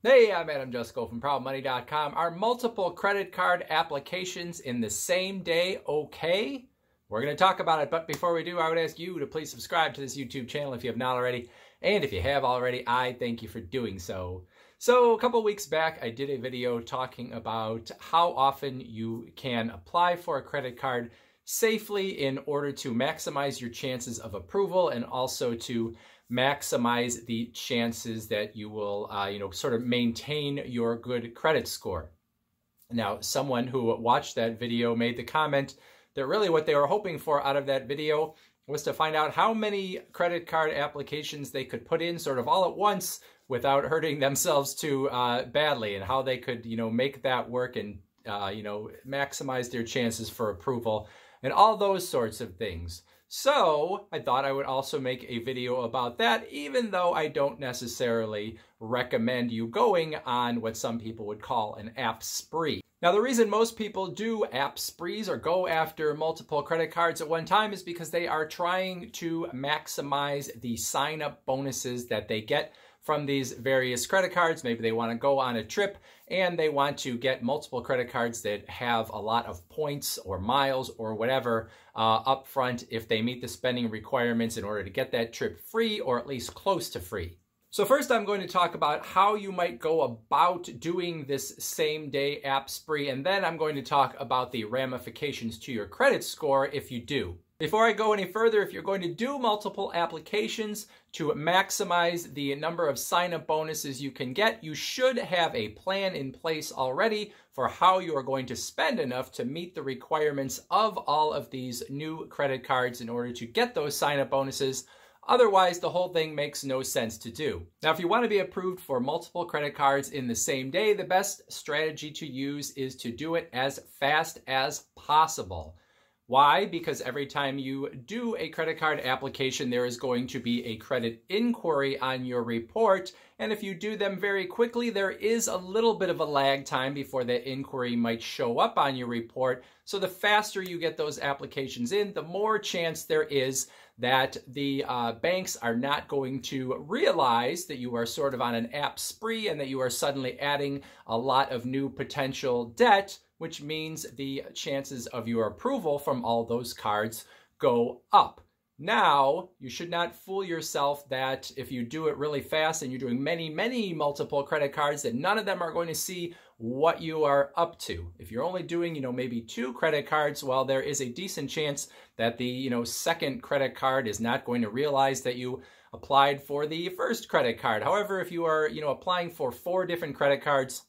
Hey, I'm Jusko from ProudMoney.com. Are multiple credit card applications in the same day okay? We're going to talk about it, but before we do, I would ask you to please subscribe to this YouTube channel if you have not already. And if you have already, I thank you for doing so. So a couple weeks back, I did a video talking about how often you can apply for a credit card safely in order to maximize your chances of approval and also to maximize the chances that you will, sort of maintain your good credit score. Now, someone who watched that video made the comment that really what they were hoping for out of that video was to find out how many credit card applications they could put in sort of all at once without hurting themselves too badly, and how they could, make that work and, maximize their chances for approval and all those sorts of things. So I thought I would also make a video about that, even though I don't necessarily recommend you going on what some people would call an app spree. Now, the reason most people do app sprees or go after multiple credit cards at one time is because they are trying to maximize the sign-up bonuses that they get from these various credit cards. Maybe they want to go on a trip and they want to get multiple credit cards that have a lot of points or miles or whatever up front if they meet the spending requirements in order to get that trip free or at least close to free. So first I'm going to talk about how you might go about doing this same day app spree, and then I'm going to talk about the ramifications to your credit score if you do. Before I go any further, if you're going to do multiple applications to maximize the number of sign-up bonuses you can get, you should have a plan in place already for how you are going to spend enough to meet the requirements of all of these new credit cards in order to get those sign-up bonuses. Otherwise, the whole thing makes no sense to do. Now, if you want to be approved for multiple credit cards in the same day, the best strategy to use is to do it as fast as possible. Why? Because every time you do a credit card application, there is going to be a credit inquiry on your report. And if you do them very quickly, there is a little bit of a lag time before that inquiry might show up on your report. So the faster you get those applications in, the more chance there is that the banks are not going to realize that you are sort of on an app spree and that you are suddenly adding a lot of new potential debt, which means the chances of your approval from all those cards go up. Now, you should not fool yourself that if you do it really fast and you're doing many multiple credit cards, that none of them are going to see what you are up to. If you're only doing, maybe 2 credit cards, well, there is a decent chance that the, second credit card is not going to realize that you applied for the first credit card. However, if you are, applying for 4 different credit cards,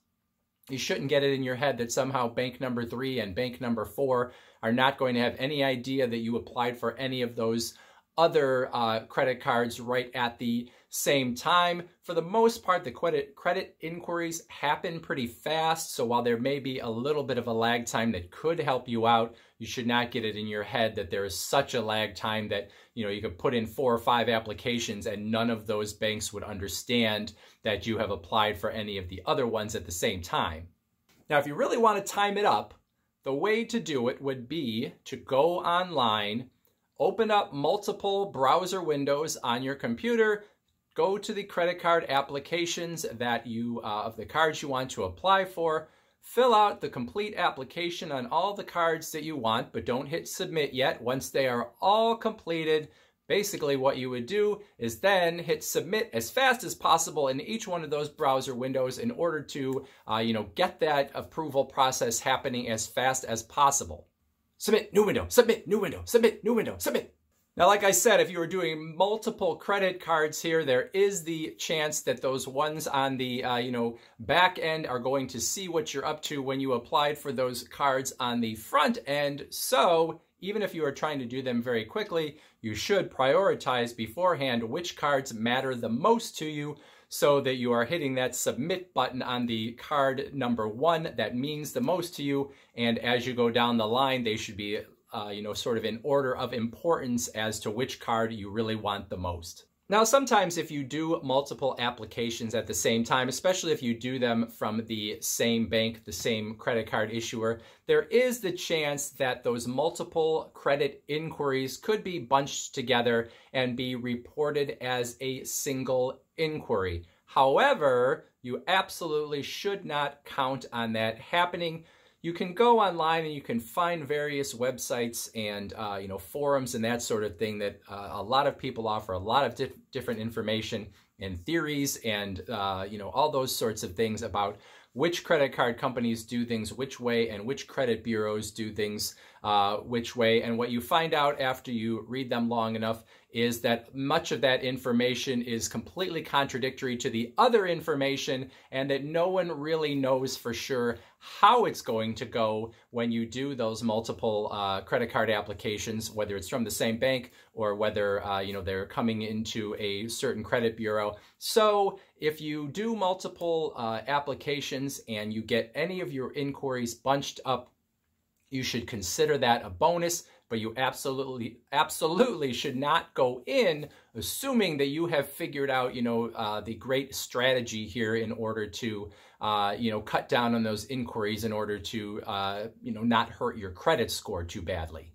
you shouldn't get it in your head that somehow bank number 3 and bank number 4 are not going to have any idea that you applied for any of those other credit cards right at the same time. For the most part, the credit inquiries happen pretty fast, so while there may be a little bit of a lag time that could help you out, you should not get it in your head that there is such a lag time that you could put in 4 or 5 applications and none of those banks would understand that you have applied for any of the other ones at the same time. Now, if you really want to time it up, the way to do it would be to go online, open up multiple browser windows on your computer, go to the credit card applications that of the cards you want to apply for, fill out the complete application on all the cards that you want, but don't hit submit yet. Once they are all completed, basically what you would do is then hit submit as fast as possible in each one of those browser windows in order to, get that approval process happening as fast as possible. Submit, new window, submit, new window, submit, new window, submit. Now, like I said, if you were doing multiple credit cards here, there is the chance that those ones on the, back end are going to see what you're up to when you applied for those cards on the front end. So even if you are trying to do them very quickly, you should prioritize beforehand which cards matter the most to you so that you are hitting that submit button on the card number 1 that means the most to you. And as you go down the line, they should be sort of in order of importance as to which card you really want the most. Now, sometimes if you do multiple applications at the same time, especially if you do them from the same bank, the same credit card issuer, there is the chance that those multiple credit inquiries could be bunched together and be reported as a single inquiry. However, You absolutely should not count on that happening. You can go online and you can find various websites and forums and that sort of thing that a lot of people offer a lot of different information and theories and all those sorts of things about which credit card companies do things which way and which credit bureaus do things which way. And what you find out after you read them long enough is that much of that information is completely contradictory to the other information, and that no one really knows for sure how it's going to go when you do those multiple credit card applications, whether it's from the same bank or whether they're coming into a certain credit bureau. So if you do multiple applications and you get any of your inquiries bunched up, you should consider that a bonus, but you absolutely should not go in assuming that you have figured out, the great strategy here in order to, cut down on those inquiries in order to, not hurt your credit score too badly.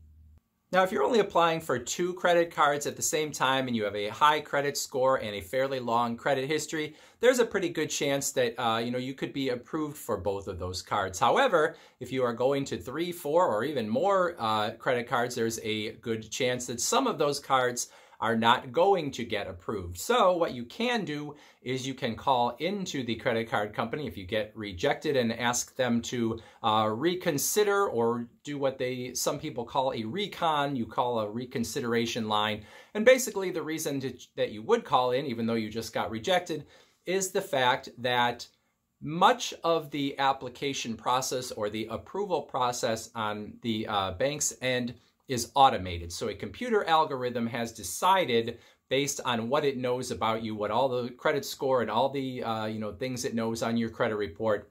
Now, if you're only applying for 2 credit cards at the same time and you have a high credit score and a fairly long credit history, there's a pretty good chance that, you could be approved for both of those cards. However, if you are going to 3, 4, or even more credit cards, there's a good chance that some of those cards are not going to get approved. So what you can do is you can call into the credit card company if you get rejected and ask them to reconsider, or do what some people call a recon. You call a reconsideration line. And basically the reason that you would call in, even though you just got rejected, is the fact that much of the application process or the approval process on the bank's end is automated. So a computer algorithm has decided, based on what it knows about you, what all the credit score and all the things it knows on your credit report,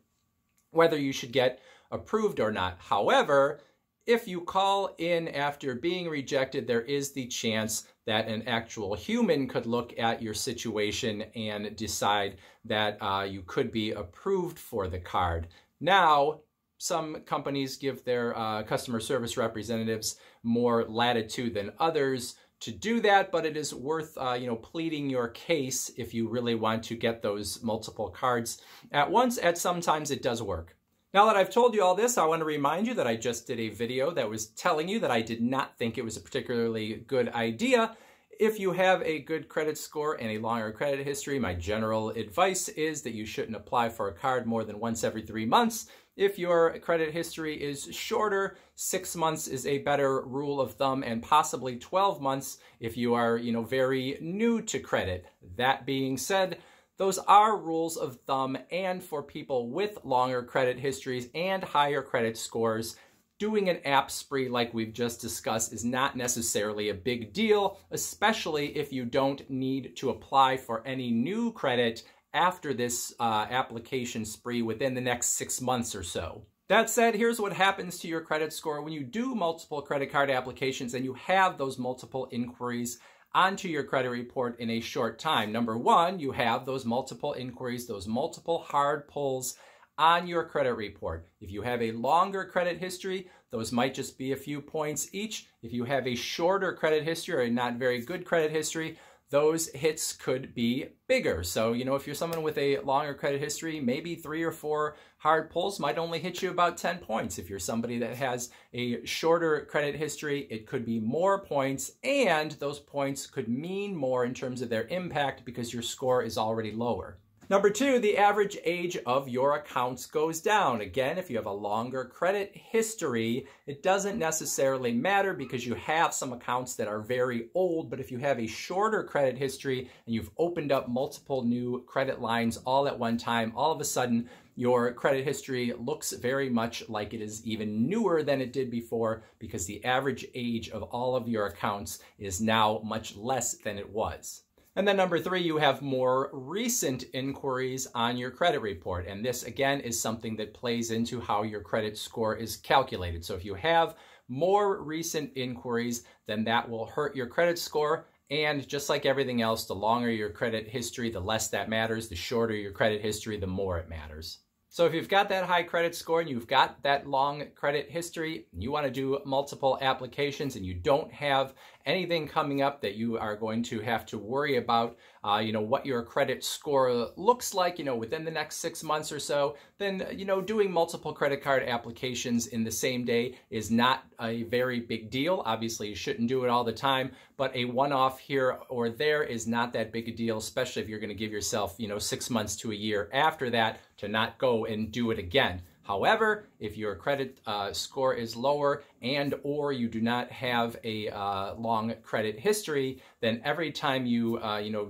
whether you should get approved or not. However, if you call in after being rejected, there is the chance that an actual human could look at your situation and decide that you could be approved for the card. Now, some companies give their customer service representatives more latitude than others to do that, but it is worth pleading your case if you really want to get those multiple cards at once. At sometimes it does work. Now that I've told you all this, I want to remind you that I just did a video that was telling you that I did not think it was a particularly good idea. If you have a good credit score and a longer credit history, my general advice is that you shouldn't apply for a card more than once every 3 months. If your credit history is shorter, 6 months is a better rule of thumb, and possibly 12 months if you are, very new to credit. That being said, those are rules of thumb, and for people with longer credit histories and higher credit scores, doing an app spree like we've just discussed is not necessarily a big deal, especially if you don't need to apply for any new credit after this application spree within the next 6 months or so. That said, here's what happens to your credit score when you do multiple credit card applications and you have those multiple inquiries onto your credit report in a short time. Number one, you have those multiple inquiries, those multiple hard pulls on your credit report. If you have a longer credit history, those might just be a few points each. If you have a shorter credit history or a not very good credit history, those hits could be bigger. So, if you're someone with a longer credit history, maybe 3 or 4 hard pulls might only hit you about 10 points. If you're somebody that has a shorter credit history, it could be more points, and those points could mean more in terms of their impact because your score is already lower. Number 2, the average age of your accounts goes down. Again, if you have a longer credit history, it doesn't necessarily matter because you have some accounts that are very old, but if you have a shorter credit history and you've opened up multiple new credit lines all at one time, all of a sudden your credit history looks very much like it is even newer than it did before because the average age of all of your accounts is now much less than it was. And then number 3, you have more recent inquiries on your credit report. And this, again, is something that plays into how your credit score is calculated. So if you have more recent inquiries, then that will hurt your credit score. And just like everything else, the longer your credit history, the less that matters. The shorter your credit history, the more it matters. So if you've got that high credit score and you've got that long credit history, and you want to do multiple applications and you don't have anything coming up that you are going to have to worry about, what your credit score looks like, within the next 6 months or so, then, doing multiple credit card applications in the same day is not a very big deal. Obviously, you shouldn't do it all the time, but a one-off here or there is not that big a deal, especially if you're going to give yourself, 6 months to a year after that to not go and do it again. However, if your credit score is lower and or you do not have a long credit history, then every time you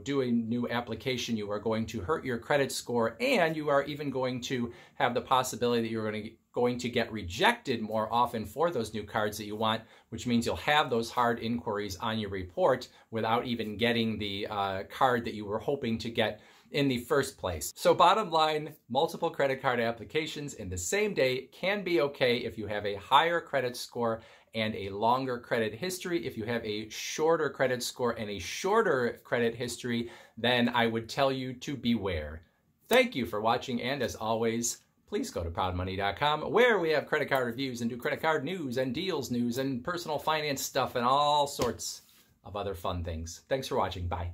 do a new application, you are going to hurt your credit score, and you are even going to have the possibility that you're going to get rejected more often for those new cards that you want, which means you'll have those hard inquiries on your report without even getting the card that you were hoping to get in the first place. So bottom line, multiple credit card applications in the same day can be okay if you have a higher credit score and a longer credit history. If you have a shorter credit score and a shorter credit history, then I would tell you to beware. Thank you for watching, and as always, please go to proudmoney.com, where we have credit card reviews and do credit card news and deals news and personal finance stuff and all sorts of other fun things. Thanks for watching. Bye.